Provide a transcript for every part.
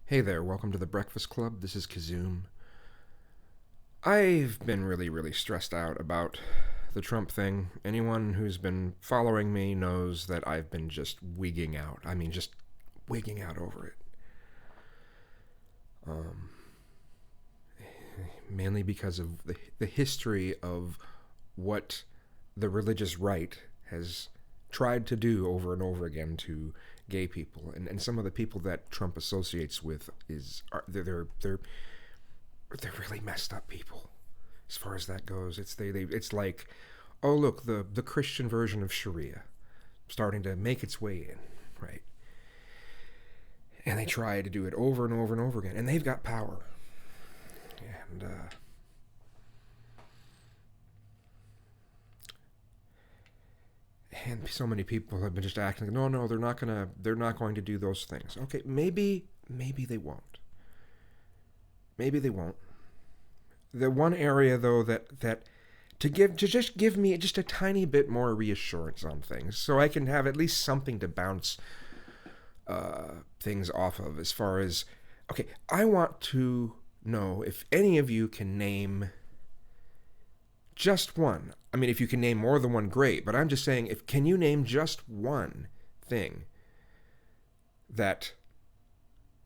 Hey there, welcome to the Breakfast Club. This is Kazoom. I've been really stressed out about the Trump thing. Anyone who's been following me knows that I've been just wigging out. I mean, just wigging out over it. Um, Mainly because of the history of what the religious right has tried to do over and over again to gay people, and some of the people that Trump associates with they're really messed up people. As far as that goes, it's like, oh look, the Christian version of Sharia starting to make its way in, right? And they try to do it over and over and over again, and they've got power, and and so many people have been just acting like, no, they're not going to do those things. Okay, maybe they won't. Maybe they won't. The one area though that to just give me just a tiny bit more reassurance on things, so I can have at least something to bounce things off of. As far as, okay, I want to know if any of you can name just one. I mean, if you can name more than one, great. But I'm just saying, if can you name just one thing that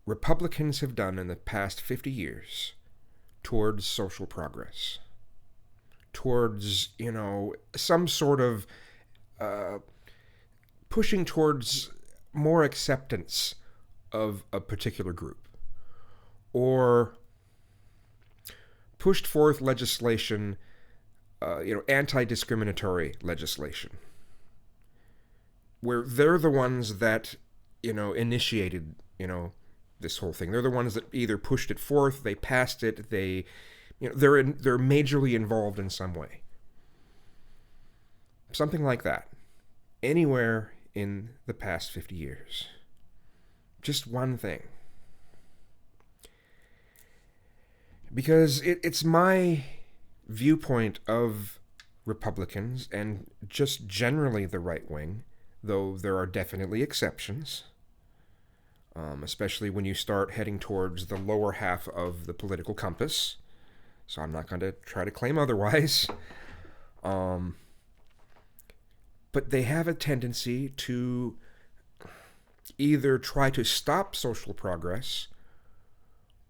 Republicans have done in the past 50 years towards social progress, towards, some sort of pushing towards more acceptance of a particular group, or pushed forth legislation, anti-discriminatory legislation, where they're the ones that, initiated, this whole thing. They're the ones that either pushed it forth, they passed it, they're majorly involved in some way. Something like that. Anywhere in the past 50 years. Just one thing. Because it's my viewpoint of Republicans, and just generally the right wing, though there are definitely exceptions, especially when you start heading towards the lower half of the political compass. So I'm not going to try to claim otherwise. But they have a tendency to either try to stop social progress,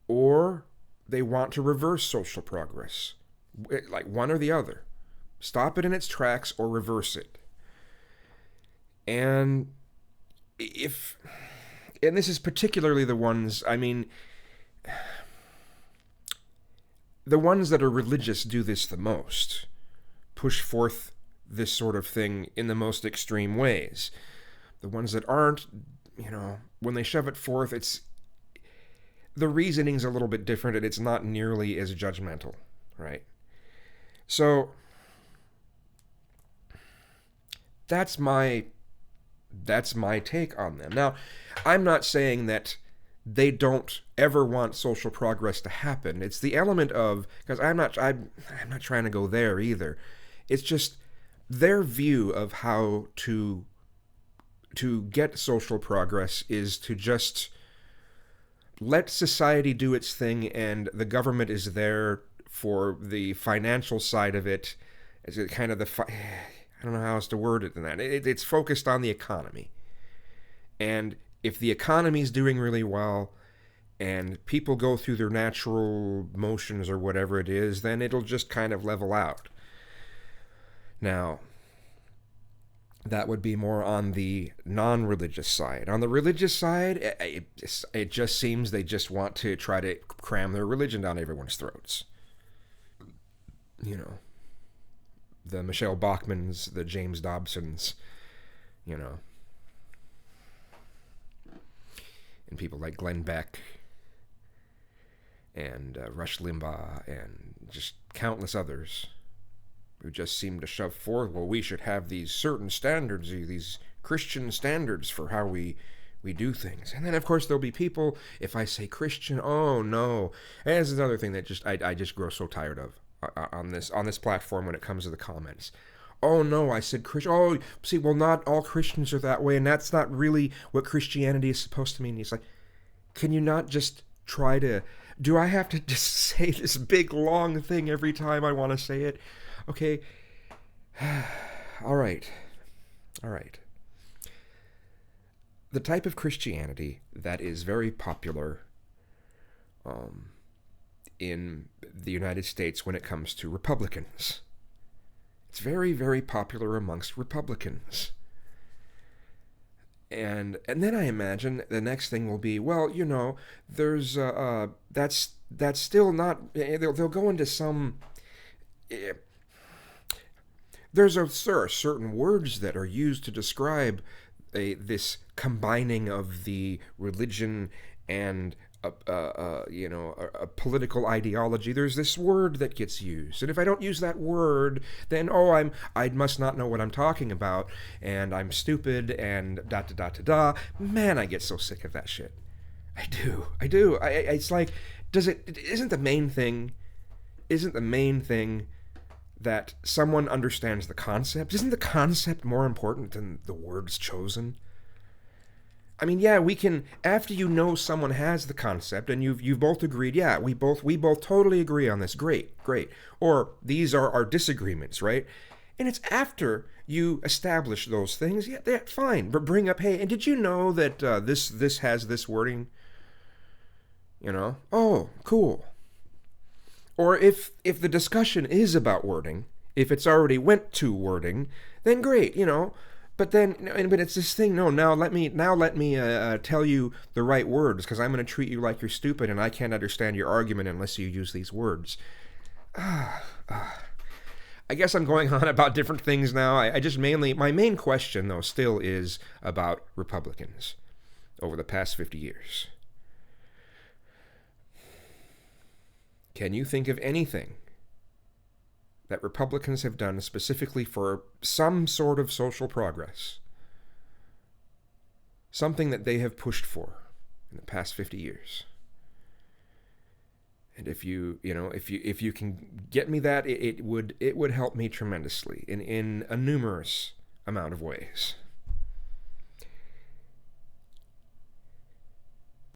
or they want to reverse social progress. Like one or the other. Stop it in its tracks or reverse it. And this is particularly the ones, the ones that are religious do this the most. Push forth this sort of thing in the most extreme ways. The ones that aren't, when they shove it forth, the reasoning's a little bit different, and it's not nearly as judgmental, right? So that's my take on them. Now, I'm not saying that they don't ever want social progress to happen. It's the element of, because I'm not trying to go there either. It's just their view of how to get social progress is to just let society do its thing, and the government is there for the financial side of it. As it kind of I don't know how else to word it than that. It's focused on the economy. And if the economy is doing really well, and people go through their natural motions or whatever it is, then it'll just kind of level out. Now, that would be more on the non-religious side. On the religious side, it just seems they just want to try to cram their religion down everyone's throats. The Michelle Bachmans, the James Dobsons, and people like Glenn Beck and Rush Limbaugh and just countless others who just seem to shove forth, well, we should have these certain standards, these Christian standards for how we do things. And then, of course, there'll be people, if I say Christian, oh, no. And this is another thing that I just grow so tired of on this platform when it comes to the comments. Oh, no, I said Christian. Oh, see, well, not all Christians are that way, and that's not really what Christianity is supposed to mean. He's like, Can you not just try to... Do I have to just say this big long thing every time I want to say it? Okay. All right. All right. The type of Christianity that is very popular in the United States when it comes to Republicans. It's very, very popular amongst Republicans. And then I imagine the next thing will be, well, there's that's still not. They'll go into some. There are certain words that are used to describe this combining of the religion and a political ideology. There's this word that gets used, and if I don't use that word, then I must not know what I'm talking about, and I'm stupid, and da da da da da. Man, I get so sick of that shit. I do. It's like, isn't the main thing that someone understands the concept? Isn't the concept more important than the words chosen? I mean, yeah, we can, after you know someone has the concept and you've both agreed, yeah, we both totally agree on this. Great. Or these are our disagreements, right? And it's after you establish those things, yeah, fine. But bring up, hey, and did you know that this has this wording? Oh, cool. Or if the discussion is about wording, if it's already went to wording, then great, But but it's this thing. No, now let me tell you the right words, because I'm going to treat you like you're stupid, and I can't understand your argument unless you use these words. I guess I'm going on about different things now. I just my main question though still is about Republicans over the past 50 years. Can you think of anything that Republicans have done specifically for some sort of social progress? Something that they have pushed for in the past 50 years. And if you can get me that, it would help me tremendously in a numerous amount of ways.